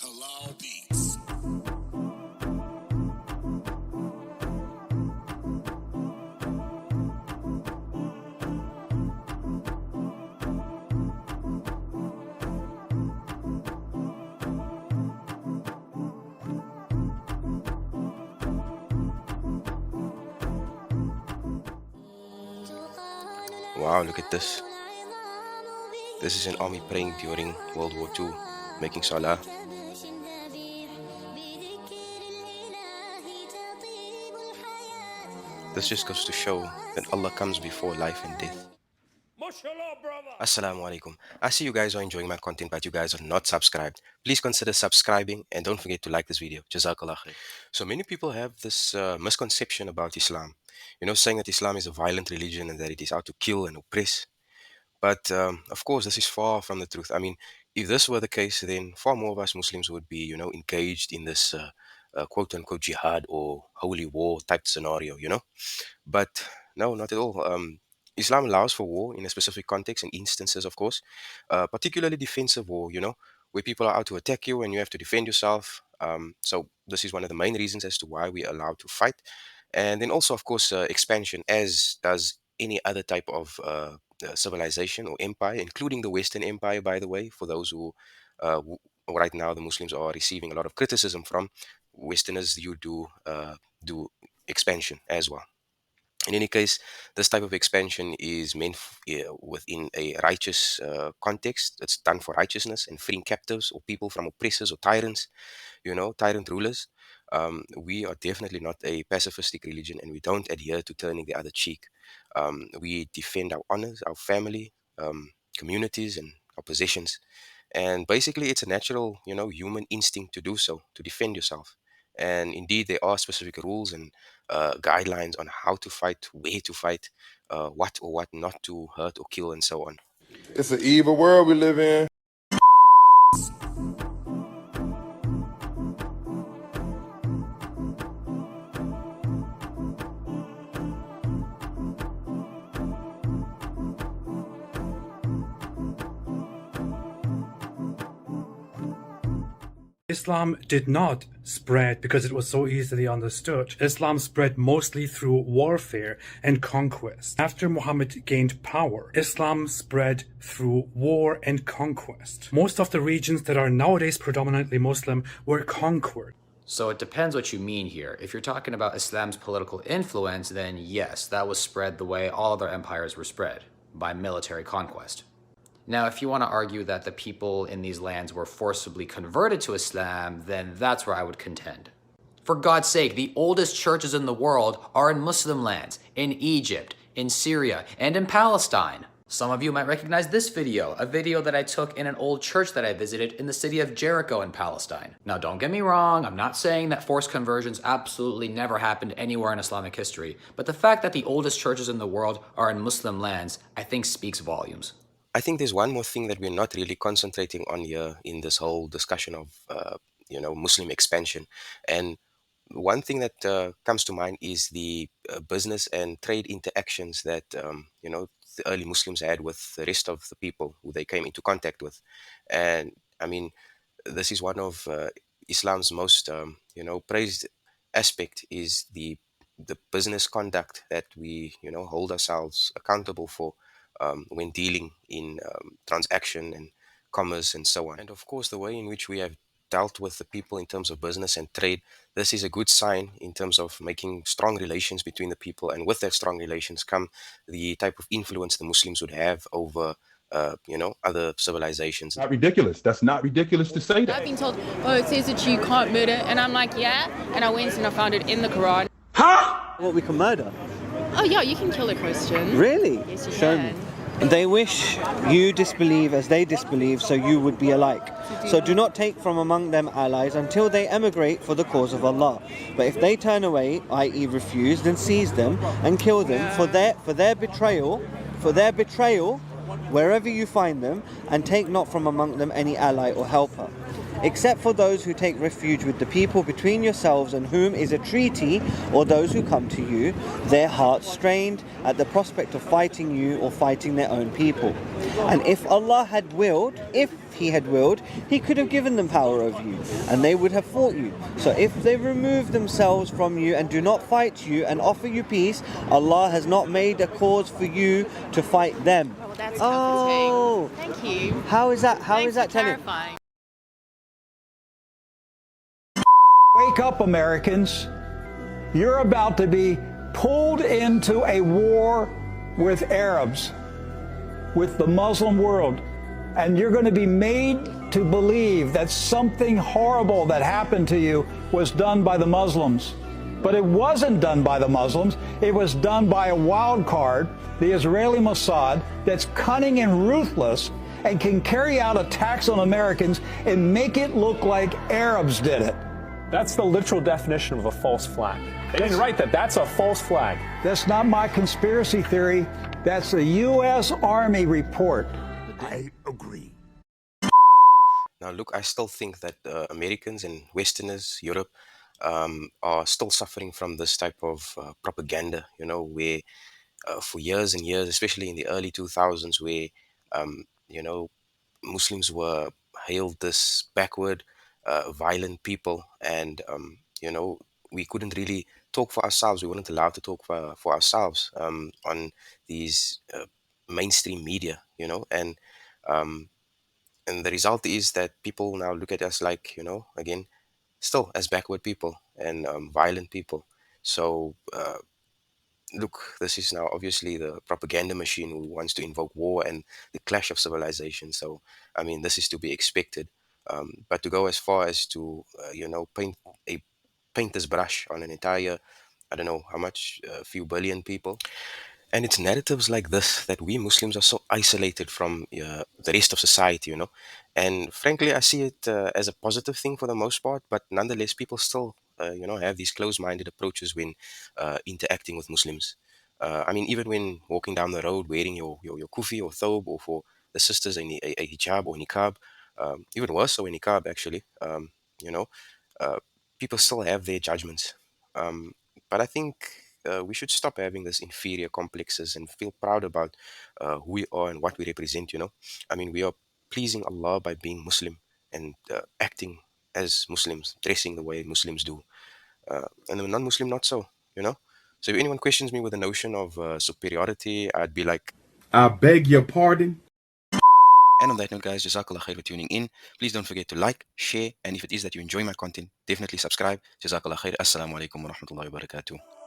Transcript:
Halal Beats. Wow, look at this. This is an army praying during World War II, making salah. This just goes to show that Allah comes before life and death. Assalamu alaikum. I see you guys are enjoying my content, but you guys are not subscribed. Please consider subscribing and don't forget to like this video. Jazakallah khair. So many people have this misconception about Islam. Saying that Islam is a violent religion and that it is out to kill and oppress. But of course, this is far from the truth. I mean, if this were the case, then far more of us Muslims would be, engaged in this quote unquote jihad or holy war type scenario. But no, not at all. Islam allows for war in a specific context and instances, of course, particularly defensive war, where people are out to attack you and you have to defend yourself. So this is one of the main reasons as to why we are allowed to fight. And then also, of course, expansion, as does any other type of civilization or empire, including the Western Empire, by the way, for those who right now the Muslims are receiving a lot of criticism from. Westerners, you do expansion as well. In any case, this type of expansion is meant within a righteous context. It's done for righteousness and freeing captives or people from oppressors or tyrants, tyrant rulers. We are definitely not a pacifistic religion and we don't adhere to turning the other cheek. We defend our honors, our family, communities, and our possessions. And basically, it's a natural, human instinct to do so, to defend yourself. And indeed, there are specific rules and guidelines on how to fight, where to fight, what or what not to hurt or kill, and so on. It's an evil world we live in. Islam did not spread because it was so easily understood. Islam spread mostly through warfare and conquest. After Muhammad gained power, Islam spread through war and conquest. Most of the regions that are nowadays predominantly Muslim were conquered. So it depends what you mean here. If you're talking about Islam's political influence, then yes, that was spread the way all other empires were spread, by military conquest. Now, if you want to argue that the people in these lands were forcibly converted to Islam, then that's where I would contend. For God's sake, the oldest churches in the world are in Muslim lands, in Egypt, in Syria, and in Palestine. Some of you might recognize this video, a video that I took in an old church that I visited in the city of Jericho in Palestine. Now, don't get me wrong, I'm not saying that forced conversions absolutely never happened anywhere in Islamic history, but the fact that the oldest churches in the world are in Muslim lands, I think speaks volumes. I think there's one more thing that we're not really concentrating on here in this whole discussion of, Muslim expansion. And one thing that comes to mind is the business and trade interactions that, the early Muslims had with the rest of the people who they came into contact with. And I mean, this is one of Islam's most, praised aspect is the business conduct that we, hold ourselves accountable for. When dealing in transaction and commerce and so on. And of course, the way in which we have dealt with the people in terms of business and trade, this is a good sign in terms of making strong relations between the people. And with that strong relations come the type of influence the Muslims would have over other civilizations. Not ridiculous. That's not ridiculous to say that. I've been told, oh, it says that you can't murder. And I'm like, yeah. And I went and I found it in the Quran. Huh? What, we can murder? Oh, yeah, you can kill a Christian. Really? Yes, you Show can. me. They wish you disbelieve as they disbelieve, so you would be alike. So do not take from among them allies until they emigrate for the cause of Allah. But if they turn away, i.e. refuse, then seize them and kill them for their betrayal, wherever you find them, and take not from among them any ally or helper. except for those who take refuge with the people between yourselves and whom is a treaty, or those who come to you, their hearts strained at the prospect of fighting you or fighting their own people. And if Allah had willed, if He had willed, He could have given them power over you, and they would have fought you. So if they remove themselves from you and do not fight you and offer you peace, Allah has not made a cause for you to fight them. Well, that's Oh, comforting. Thank you. how is that? How Thanks is that for telling? clarifying. Wake up, Americans. You're about to be pulled into a war with Arabs, with the Muslim world, and you're going to be made to believe that something horrible that happened to you was done by the Muslims. But it wasn't done by the Muslims. It was done by a wild card, the Israeli Mossad, that's cunning and ruthless and can carry out attacks on Americans and make it look like Arabs did it. That's the literal definition of a false flag. They didn't write that. That's a false flag. That's not my conspiracy theory. That's a U.S. Army report. I agree. Now, look, I still think that Americans and Westerners, Europe, are still suffering from this type of propaganda, where for years and years, especially in the early 2000s, where, you know, Muslims were hailed this backward, violent people, and, we couldn't really talk for ourselves. We weren't allowed to talk for ourselves on these mainstream media, um, and the result is that people now look at us like, again, still as backward people and violent people. So, look, this is now obviously the propaganda machine who wants to invoke war and the clash of civilization. So, I mean, this is to be expected. But to go as far as to, paint this brush on an entire, I don't know how much, a few billion people. And it's narratives like this that we Muslims are so isolated from the rest of society, And frankly, I see it as a positive thing for the most part, but nonetheless, people still, have these closed-minded approaches when interacting with Muslims. I mean, even when walking down the road wearing your kufi or thobe, or for the sisters, a hijab or niqab, even worse so a niqab actually, you know, uh, people still have their judgments. But I think we should stop having this inferior complexes and feel proud about who we are and what we represent. I mean, we are pleasing Allah by being Muslim and acting as Muslims, dressing the way Muslims do. And the non-Muslim not so, you know. So if anyone questions me with the notion of superiority, I'd be like, I beg your pardon. and on that note, guys, Jazakallah khair for tuning in. Please don't forget to like, share, and if it is that you enjoy my content, definitely subscribe. Jazakallah khair. Assalamu alaikum wa rahmatullahi wa barakatuh.